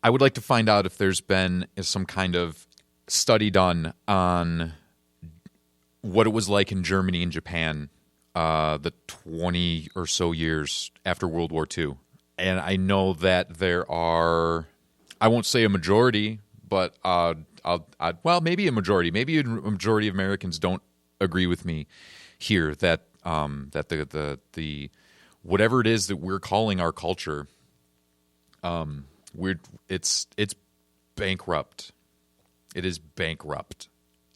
I would like to find out if there's been some kind of study done on what it was like in Germany and Japan the 20 or so years after World War II. And I know that there are, I won't say a majority, but maybe a majority. Maybe a majority of Americans don't agree with me here that the whatever it is that we're calling our culture, it's bankrupt. It is bankrupt,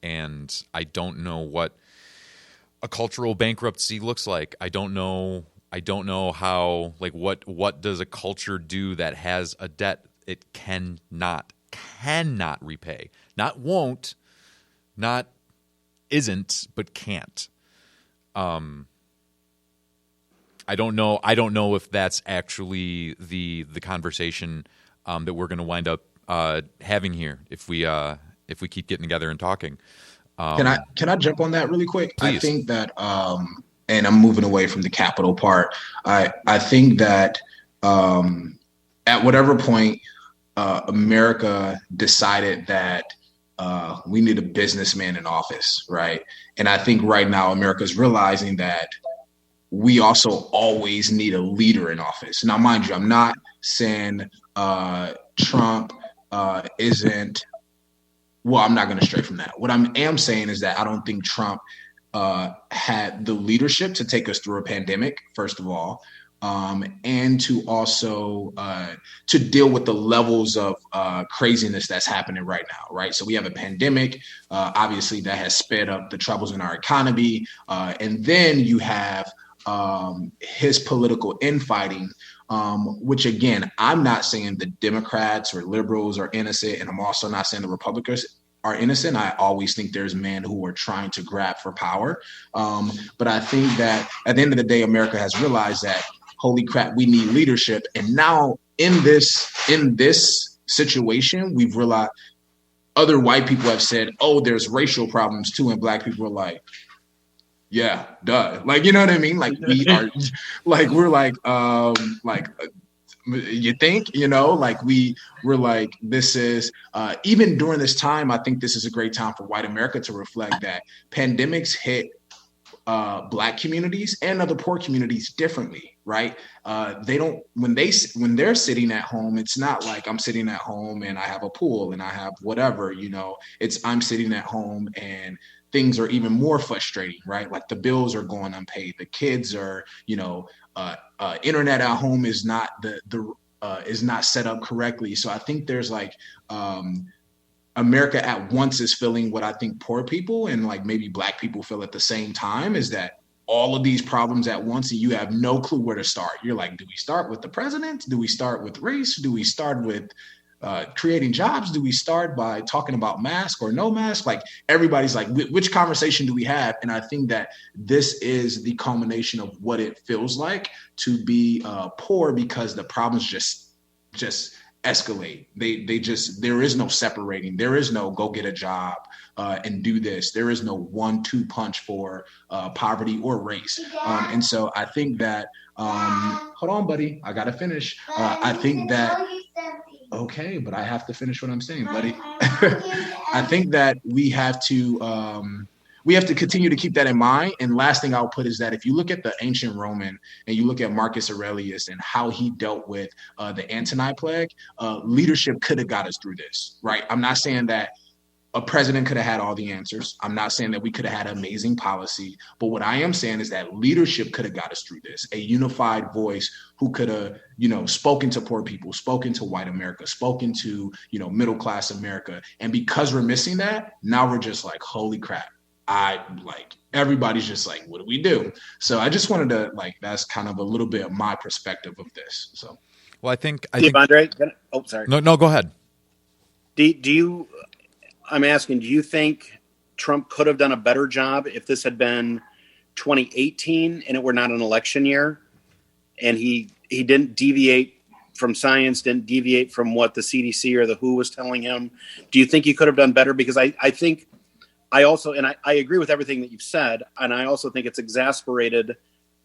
and I don't know what a cultural bankruptcy looks like. I don't know how, like, what does a culture do that has a debt it cannot repay? Not won't, not isn't, but can't. I don't know if that's actually the conversation that we're going to wind up having here if we keep getting together and talking. Can I jump on that really quick? Please. I think that, and I'm moving away from the capital part. I think that at whatever point America decided that we need a businessman in office, right? And I think right now America is realizing that we also always need a leader in office. Now, mind you, I'm not saying Trump isn't. Well, I'm not going to stray from that. What I am saying is that I don't think Trump had the leadership to take us through a pandemic, first of all, and to also to deal with the levels of craziness that's happening right now, right? So we have a pandemic, obviously, that has sped up the troubles in our economy. And then you have his political infighting, which, again, I'm not saying the Democrats or liberals are innocent, and I'm also not saying the Republicans are innocent. I always think there's men who are trying to grab for power. But I think that at the end of the day, America has realized that, holy crap, we need leadership. And now in this situation, we've realized other white people have said, oh, there's racial problems too. And Black people are like, yeah, duh. Like, you know what I mean? Like, we are like, we're like, you think, you know, like we're like, this is even during this time, I think this is a great time for white America to reflect that pandemics hit Black communities and other poor communities differently, right? They don't, when they're sitting at home, it's not like I'm sitting at home and I have a pool and I have whatever, you know, it's I'm sitting at home and things are even more frustrating, right? Like the bills are going unpaid. The kids are, you know, internet at home is not is not set up correctly. So I think there's like America at once is feeling what I think poor people and like maybe Black people feel at the same time, is that all of these problems at once and you have no clue where to start. You're like, do we start with the president? Do we start with race? Do we start with creating jobs? Do we start by talking about mask or no mask? Like everybody's like, which conversation do we have? And I think that this is the culmination of what it feels like to be poor, because the problems just escalate. They just, there is no separating. There is no go get a job and do this. There is no 1-2 punch for poverty or race. And so I think that, hold on, buddy, I got to finish. I think that, okay, but I have to finish what I'm saying, buddy. I think that we have to continue to keep that in mind. And last thing I'll put is that if you look at the ancient Roman and you look at Marcus Aurelius and how he dealt with the Antonine Plague, leadership could have got us through this, right? I'm not saying that a president could have had all the answers. I'm not saying that we could have had amazing policy, but what I am saying is that leadership could have got us through this. A unified voice who could have, you know, spoken to poor people, spoken to white America, spoken to, you know, middle class America. And because we're missing that, now we're just like, holy crap. Everybody's just like, what do we do? So I just wanted to, like, that's kind of a little bit of my perspective of this. So, well, I think Deavondre, sorry. No, go ahead. I'm asking, do you think Trump could have done a better job if this had been 2018 and it were not an election year, and he didn't deviate from science, didn't deviate from what the CDC or the WHO was telling him? Do you think he could have done better? Because I think I also, and I agree with everything that you've said, and I also think it's exasperated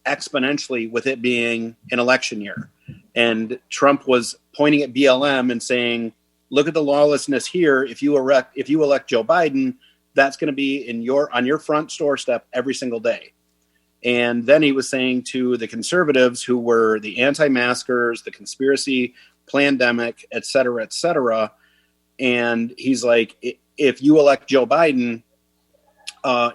exponentially with it being an election year. And Trump was pointing at BLM and saying, look at the lawlessness here. If you elect Joe Biden, that's going to be on your front doorstep every single day. And then he was saying to the conservatives, who were the anti-maskers, the conspiracy, pandemic, et cetera, and he's like, if you elect Joe Biden,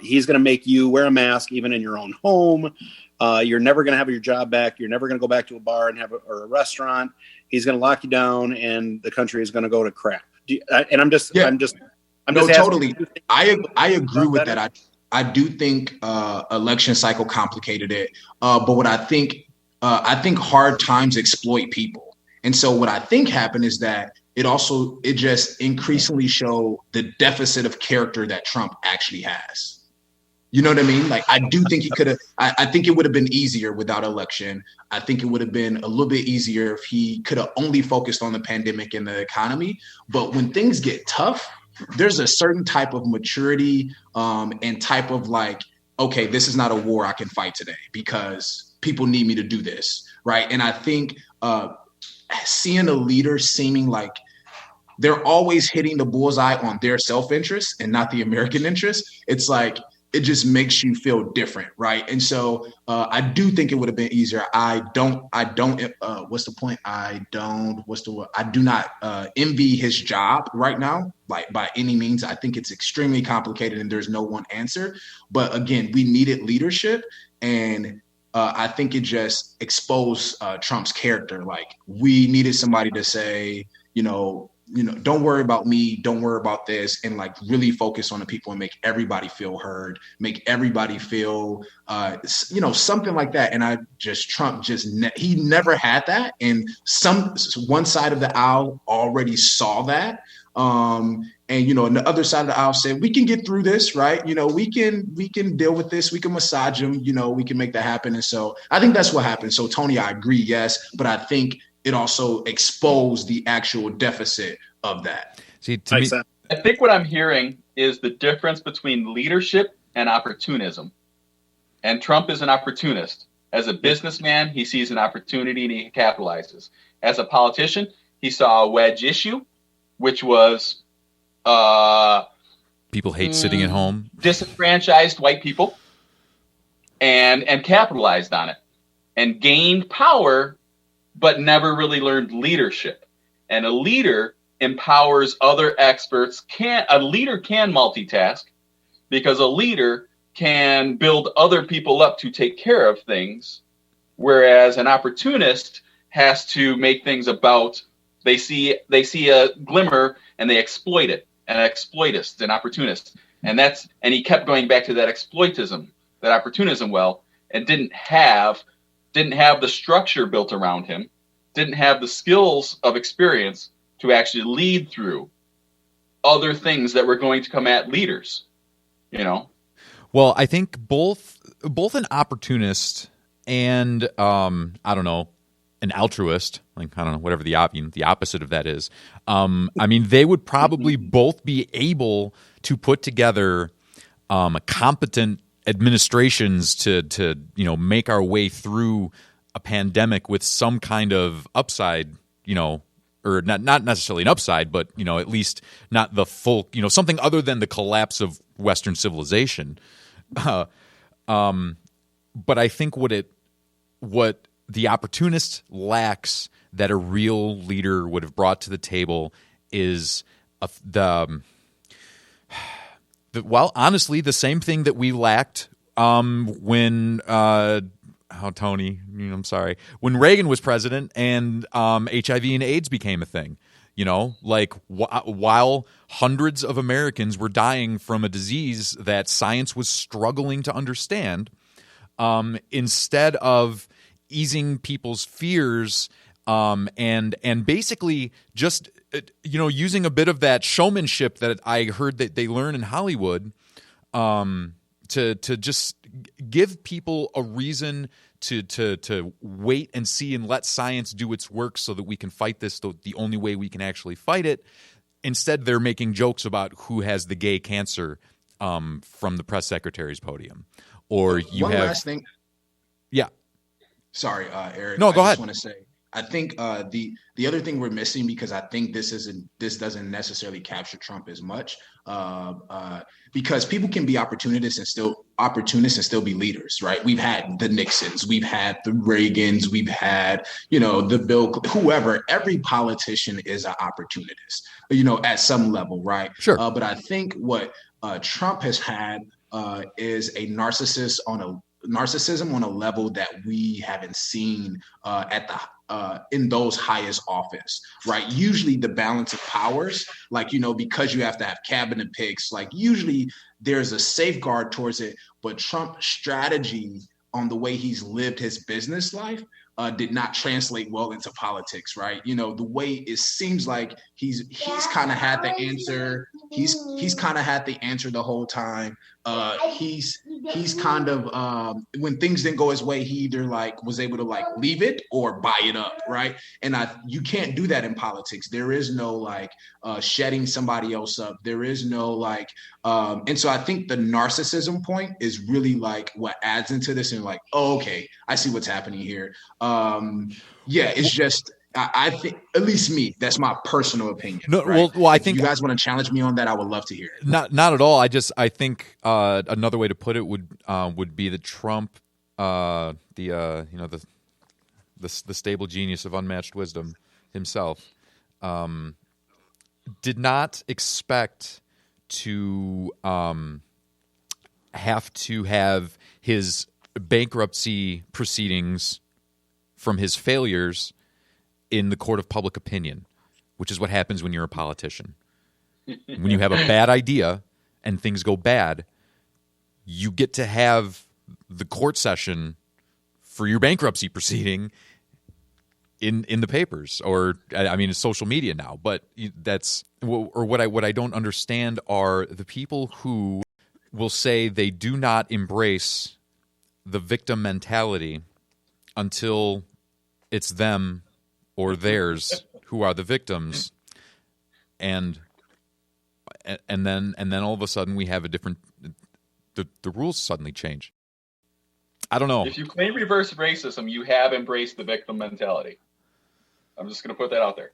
he's going to make you wear a mask even in your own home. You're never going to have your job back. You're never going to go back to a bar or a restaurant. He's going to lock you down, and the country is going to go to crap. I'm just totally. I agree with that. I do think election cycle complicated it. But what I think hard times exploit people. And so what I think happened is that it just increasingly showed the deficit of character that Trump actually has. You know what I mean? Like, I do think he could have, I think it would have been easier without election. I think it would have been a little bit easier if he could have only focused on the pandemic and the economy. But when things get tough, there's a certain type of maturity and type of like, okay, this is not a war I can fight today because people need me to do this, right? And I think seeing a leader seeming like they're always hitting the bullseye on their self-interest and not the American interest, it's like, it just makes you feel different, right? And so I do think it would have been easier. I do not envy his job right now, like by any means. I think it's extremely complicated and there's no one answer. But again, we needed leadership, and I think it just exposed Trump's character. Like, we needed somebody to say, don't worry about me, don't worry about this, and like really focus on the people and make everybody feel heard, make everybody feel, something like that. And Trump he never had that. And one side of the aisle already saw that. And the other side of the aisle said, we can get through this, right? We can deal with this. We can massage him, we can make that happen. And so I think that's what happened. So Tony, I agree. Yes. But I think it also exposed the actual deficit of that. See, to me, I think what I'm hearing is the difference between leadership and opportunism. And Trump is an opportunist. As a businessman, he sees an opportunity and he capitalizes. As a politician, he saw a wedge issue, which was people hate sitting at home, disenfranchised white people, and capitalized on it and gained power, but never really learned leadership. And a leader empowers other experts. A leader can multitask, because a leader can build other people up to take care of things, whereas an opportunist has to make things about, they see a glimmer and they exploit it. An exploitist, an opportunist. And he kept going back to that opportunism and didn't have the structure built around him, didn't have the skills of experience to actually lead through other things that were going to come at leaders, Well, I think both an opportunist and an altruist, whatever the opposite of that is. They would probably both be able to put together competent administrations to make our way through a pandemic with some kind of upside, or not necessarily an upside, but at least not the full, something other than the collapse of Western civilization. But I think what the opportunist lacks that a real leader would have brought to the table is honestly, the same thing that we lacked when when Reagan was president and HIV and AIDS became a thing. While hundreds of Americans were dying from a disease that science was struggling to understand, instead of easing people's fears and basically just using a bit of that showmanship that I heard that they learn in Hollywood, to just give people a reason to wait and see and let science do its work so that we can fight this the only way we can actually fight it. Instead, they're making jokes about who has the gay cancer from the press secretary's podium. Or last thing. Yeah. Sorry, Eric. No, go ahead. I just want to say, I think the other thing we're missing, because I think this doesn't necessarily capture Trump as much, because people can be opportunists and still be leaders, right? We've had the Nixons, we've had the Reagans, we've had the Bill, whoever. Every politician is an opportunist, at some level, right? Sure. But I think what Trump has had is a narcissism on a level that we haven't seen in those highest office, right? Usually the balance of powers, because you have to have cabinet picks, usually there's a safeguard towards it. But Trump's strategy on the way he's lived his business life did not translate well into politics, right? The way it seems like he's kind of had the answer. He's kind of had the answer the whole time. He's kind of when things didn't go his way, he either was able to leave it or buy it up, right? And you can't do that in politics. There is no shedding somebody else up. There is no and so I think the narcissism point is really what adds into this, and oh, okay, I see what's happening here. It's just I think, at least me, that's my personal opinion. No, right? well, I if think you guys want to challenge me on that, I would love to hear it. Not at all. I think another way to put it would be that Trump, the stable genius of unmatched wisdom himself, did not expect to have to have his bankruptcy proceedings from his failures in the court of public opinion, which is what happens when you're a politician. When you have a bad idea and things go bad, you get to have the court session for your bankruptcy proceeding in the papers, or it's social media now. But that's what I don't understand are the people who will say they do not embrace the victim mentality until it's them or theirs who are the victims, and then all of a sudden we have a different. The rules suddenly change. I don't know. If you claim reverse racism, you have embraced the victim mentality. I'm just going to put that out there.